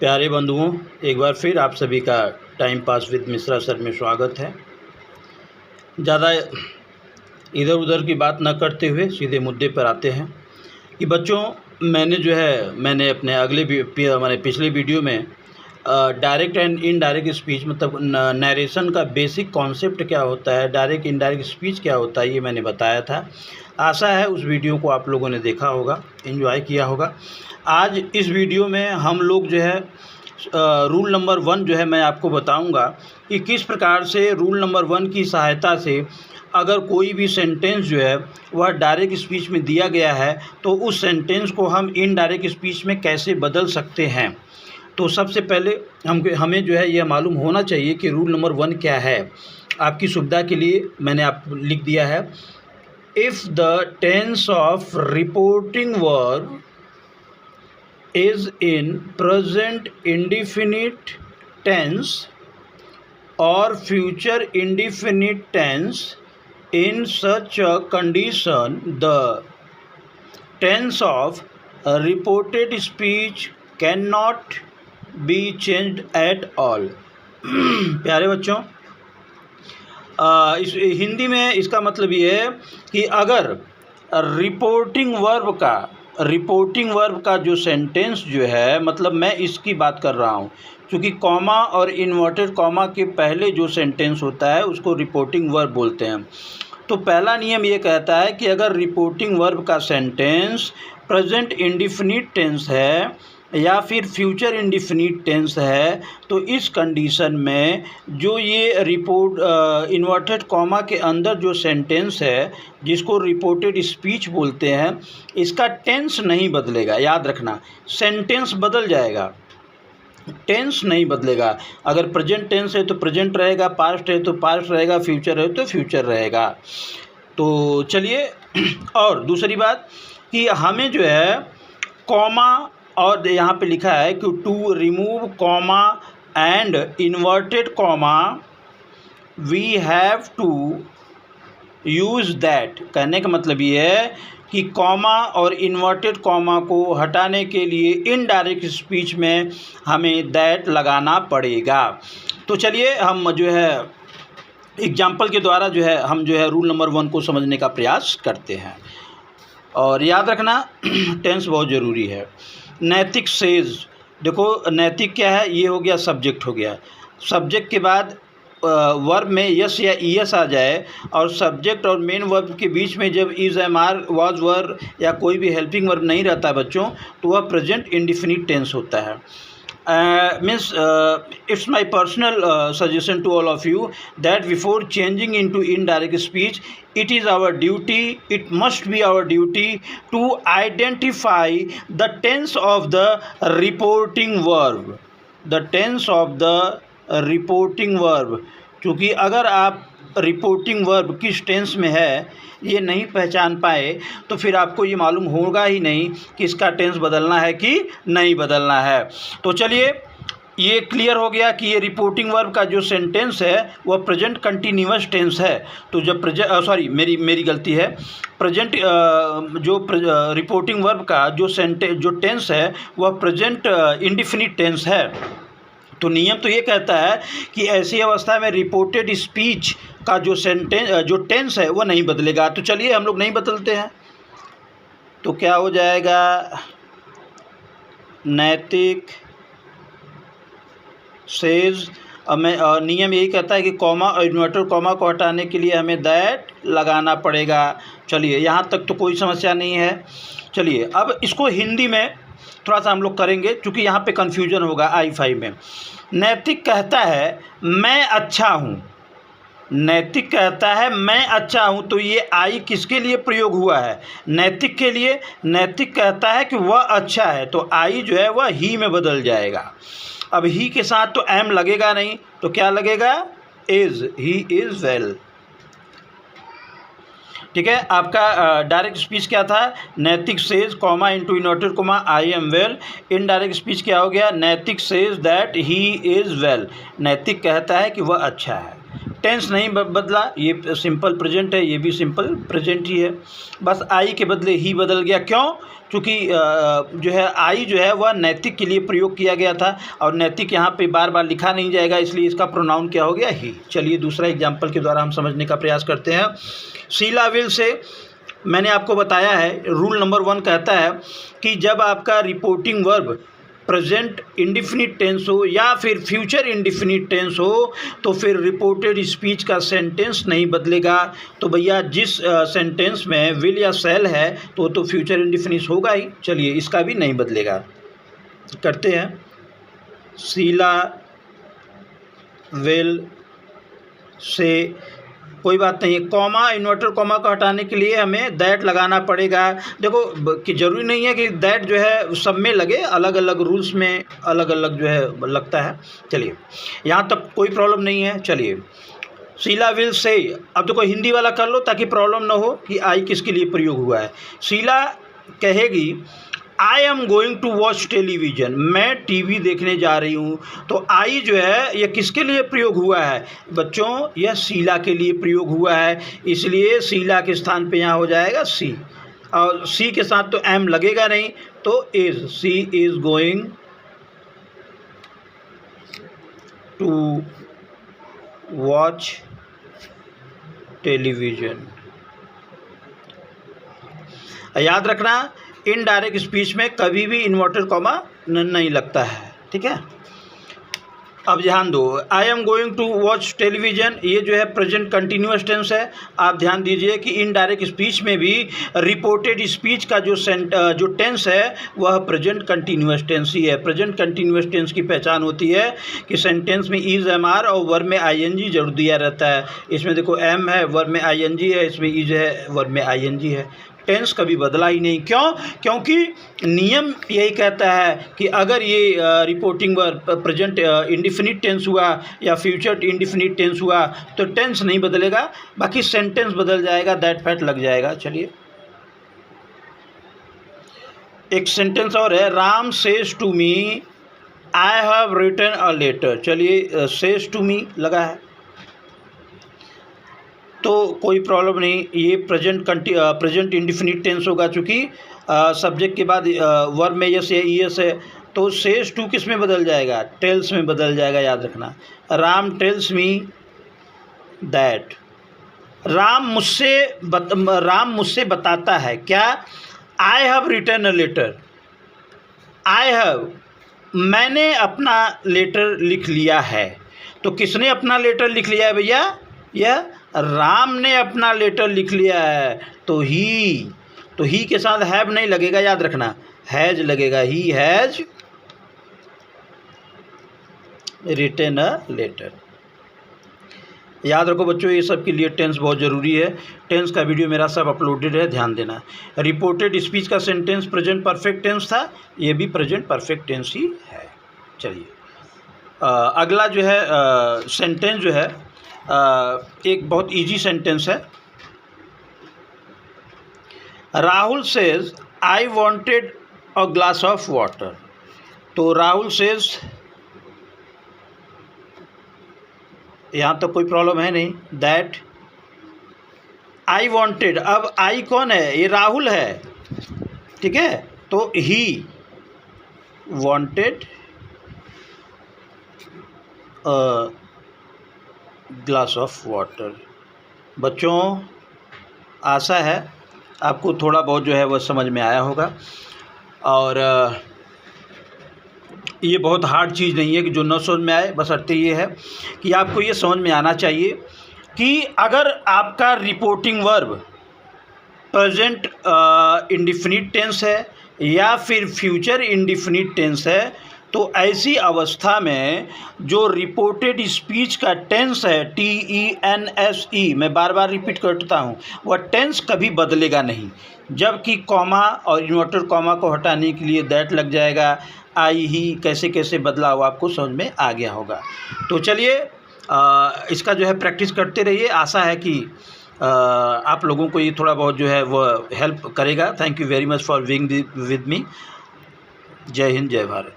प्यारे बंधुओं, एक बार फिर आप सभी का time pass with Mishra sir में स्वागत है। ज़्यादा इधर उधर की बात न करते हुए सीधे मुद्दे पर आते हैं कि बच्चों, मैंने अपने मैंने पिछले वीडियो में डायरेक्ट एंड इनडायरेक्ट स्पीच मतलब नरेशन का बेसिक कॉन्सेप्ट क्या होता है, डायरेक्ट इनडायरेक्ट स्पीच क्या होता है, ये मैंने बताया था। आशा है उस वीडियो को आप लोगों ने देखा होगा, एंजॉय किया होगा। आज इस वीडियो में हम लोग रूल नंबर 1 मैं आपको बताऊंगा कि किस प्रकार से रूल नंबर 1 की सहायता से अगर कोई भी सेंटेंस वह डायरेक्ट स्पीच में दिया गया है तो उस सेंटेंस को हम इनडायरेक्ट स्पीच में कैसे बदल सकते हैं। तो सबसे पहले हमें यह मालूम होना चाहिए कि रूल नंबर 1 क्या है। आपकी सुविधा के लिए मैंने आप लिख दिया है, if the tense of reporting verb is in present indefinite tense or future indefinite tense, in such a condition the tense of a reported speech cannot be changed at all। प्यारे बच्चों, इस हिंदी में इसका मतलब ये है कि अगर रिपोर्टिंग वर्ब का जो सेंटेंस है, मतलब मैं इसकी बात कर रहा हूँ, क्योंकि कॉमा और इन्वर्टेड कॉमा के पहले जो सेंटेंस होता है उसको रिपोर्टिंग वर्ब बोलते हैं। तो पहला नियम ये कहता है कि अगर रिपोर्टिंग वर्ब का सेंटेंस प्रेजेंट इंडिफिनिट टेंस है या फिर फ्यूचर इंडिफिनिट टेंस है तो इस कंडीशन में जो ये इन्वर्टेड कॉमा के अंदर जो सेंटेंस है जिसको रिपोर्टेड स्पीच बोलते हैं, इसका टेंस नहीं बदलेगा। याद रखना, सेंटेंस बदल जाएगा, टेंस नहीं बदलेगा। अगर प्रेजेंट टेंस है तो प्रेजेंट रहेगा, पास्ट है तो पास्ट रहेगा, फ्यूचर है तो फ्यूचर रहेगा। तो चलिए, और दूसरी बात कि हमें कॉमा, और यहाँ पे लिखा है कि to remove comma and inverted comma we have to use that. कहने का मतलब ये है कि कॉमा और इन्वर्टेड कॉमा को हटाने के लिए इनडायरेक्ट स्पीच में हमें दैट लगाना पड़ेगा। तो चलिए हम एग्जाम्पल के द्वारा हम रूल नंबर 1 को समझने का प्रयास करते हैं। और याद रखना, टेंस बहुत ज़रूरी है। नैतिक सेज, देखो नैतिक क्या है, ये हो गया, सब्जेक्ट हो गया। सब्जेक्ट के बाद वर्ब में यस या ईएस आ जाए और सब्जेक्ट और मेन वर्ब के बीच में जब इज़, एम, आर, वाज, वर या कोई भी हेल्पिंग वर्ब नहीं रहता बच्चों, तो वह प्रेजेंट इंडिफिनिट टेंस होता है। It's my personal suggestion to all of you that before changing into indirect speech, it must be our duty to identify the tense of the reporting verb, क्योंकि अगर आप रिपोर्टिंग वर्ब किस tense में है ये नहीं पहचान पाए तो फिर आपको ये मालूम होगा ही नहीं कि इसका टेंस बदलना है कि नहीं बदलना है। तो चलिए, ये क्लियर हो गया कि ये रिपोर्टिंग वर्ब का जो सेंटेंस है वह प्रेजेंट कंटिन्यूअस टेंस है। तो जब मेरी गलती है, प्रेजेंट रिपोर्टिंग वर्ब का जो टेंस है वह प्रेजेंट इंडिफिनिट टेंस है। तो नियम तो ये कहता है कि ऐसी अवस्था में रिपोर्टेड स्पीच का जो टेंस है वो नहीं बदलेगा। तो चलिए हम लोग नहीं बदलते हैं, तो क्या हो जाएगा, नैतिक सेज। नियम यही कहता है कि कॉमा और इन्वर्टेड कॉमा को हटाने के लिए हमें दैट लगाना पड़ेगा। चलिए, यहाँ तक तो कोई समस्या नहीं है। चलिए, अब इसको हिंदी में थोड़ा सा हम लोग करेंगे क्योंकि यहाँ पे कन्फ्यूजन होगा I5 में। नैतिक कहता है मैं अच्छा हूँ, नैतिक कहता है मैं अच्छा हूँ, तो ये आई किसके लिए प्रयोग हुआ है? नैतिक के लिए। नैतिक कहता है कि वह अच्छा है, तो आई वह ही में बदल जाएगा। अब ही के साथ तो एम लगेगा नहीं, तो क्या लगेगा, इज़, ही इज़ वेल। ठीक है, आपका डायरेक्ट स्पीच क्या था, नैतिक says comma into inverted comma I am well. Indirect speech क्या हो गया, नैतिक says that he is well. नैतिक कहता है कि वह अच्छा है। टेंस नहीं बदला, ये सिंपल प्रेजेंट है, ये भी सिंपल प्रेजेंट ही है, बस आई के बदले ही बदल गया। क्यों? क्योंकि जो है आई जो है वह नैतिक के लिए प्रयोग किया गया था और नैतिक यहाँ पे बार बार लिखा नहीं जाएगा, इसलिए इसका प्रोनाउन क्या हो गया? ही। चलिए दूसरा एग्जाम्पल के द्वारा हम समझने का प्रयास करते हैं। शीला विल से मैंने आपको बताया है, रूल नंबर 1 कहता है कि जब आपका reporting verb present indefinite tense हो या फिर फ्यूचर इंडिफिनिट टेंस हो तो फिर रिपोर्टेड स्पीच का सेंटेंस नहीं बदलेगा। तो भैया जिस सेंटेंस में विल या शैल है तो फ्यूचर इंडिफिनिट होगा ही। चलिए इसका भी नहीं बदलेगा। करते हैं, शीला विल से कोई बात नहीं है, कॉमा इन्वर्टर कॉमा को हटाने के लिए हमें दैट लगाना पड़ेगा। देखो कि ज़रूरी नहीं है कि दैट जो है सब में लगे, अलग अलग रूल्स में अलग अलग जो है लगता है। चलिए यहाँ तक कोई प्रॉब्लम नहीं है। चलिए शीला विल से, अब देखो हिंदी वाला कर लो ताकि प्रॉब्लम ना हो कि आई किसके लिए प्रयोग हुआ है। शीला कहेगी I am going to watch television, मैं टीवी देखने जा रही हूँ। तो आई जो है यह किसके लिए प्रयोग हुआ है बच्चों? यह शीला के लिए प्रयोग हुआ है, इसलिए शीला के स्थान पे यहाँ हो जाएगा सी, और सी के साथ तो एम लगेगा नहीं, तो is, she is going to watch television. याद रखना इनडायरेक्ट स्पीच में कभी भी इन्वर्टेड कॉमा नहीं लगता है, ठीक है। अब ध्यान दो, I am going to watch television, ये जो है प्रेजेंट कंटिन्यूअस टेंस है। आप ध्यान दीजिए कि इनडायरेक्ट स्पीच में भी रिपोर्टेड स्पीच का जो टेंस है वह प्रेजेंट कंटिन्यूअस टेंस ही है। प्रेजेंट कंटिन्यूअस टेंस की पहचान होती है कि सेंटेंस में इज, एम, आर और वर्ब में आईएनजी जरूर दिया रहता है। इसमें देखो एम है, वर्ब में आईएनजी है, इसमें इज है, वर्ब में आईएनजी है। टेंस कभी बदला ही नहीं। क्यों? क्योंकि नियम यही कहता है कि अगर ये reporting verb present indefinite tense हुआ या फ्यूचर इंडिफिनिट टेंस हुआ तो टेंस नहीं बदलेगा, बाकी सेंटेंस बदल जाएगा, दैट फैक्ट लग जाएगा। चलिए एक सेंटेंस और है, Ram says to me I have written a letter. चलिए सेज टू मी लगा है तो कोई प्रॉब्लम नहीं, ये प्रेजेंट इंडिफिनिट टेंस होगा। चूँकि सब्जेक्ट के बाद वर्ब में यस है, ईएस है, तो सेज टू किस में बदल जाएगा? टेल्स में बदल जाएगा, याद रखना। Ram tells me that, Ram मुझसे बताता है क्या? I have written a letter, I have, मैंने अपना लेटर लिख लिया है। तो किसने अपना लेटर लिख लिया है भैया? यह राम ने अपना लेटर लिख लिया है। तो ही के साथ हैव नहीं लगेगा, याद रखना, हैज लगेगा। He has written a letter. याद रखो बच्चों, ये सब के लिए टेंस बहुत ज़रूरी है। टेंस का वीडियो मेरा सब अपलोडेड है, ध्यान देना। रिपोर्टेड स्पीच का सेंटेंस प्रेजेंट परफेक्ट टेंस था, ये भी प्रेजेंट परफेक्ट टेंस ही है। चलिए अगला जो है सेंटेंस जो है एक बहुत इजी सेंटेंस है। Rahul says I wanted a glass of water. तो राहुल सेज, यहाँ तो कोई प्रॉब्लम है नहीं, दैट आई वांटेड, अब आई कौन है? ये राहुल है, ठीक है। तो he wanted glass of water. बच्चों आशा है आपको थोड़ा बहुत जो है वह समझ में आया होगा, और ये बहुत हार्ड चीज़ नहीं है कि जो न समझ में आए, बस अर्थ ये है कि आपको ये समझ में आना चाहिए कि अगर आपका reporting verb present indefinite tense है या फिर फ्यूचर इंडिफिनिट टेंस है तो ऐसी अवस्था में जो रिपोर्टेड स्पीच का टेंस है TENSE, मैं बार बार रिपीट करता हूँ, वह टेंस कभी बदलेगा नहीं। जबकि कॉमा और इन्वर्टेड कॉमा को हटाने के लिए दैट लग जाएगा। आई ही कैसे कैसे बदला हुआ आपको समझ में आ गया होगा। तो चलिए इसका जो है प्रैक्टिस करते रहिए। आशा है कि आप लोगों को ये थोड़ा बहुत जो है वह हेल्प करेगा। Thank you very much for being with me. जय हिंद, जय भारत।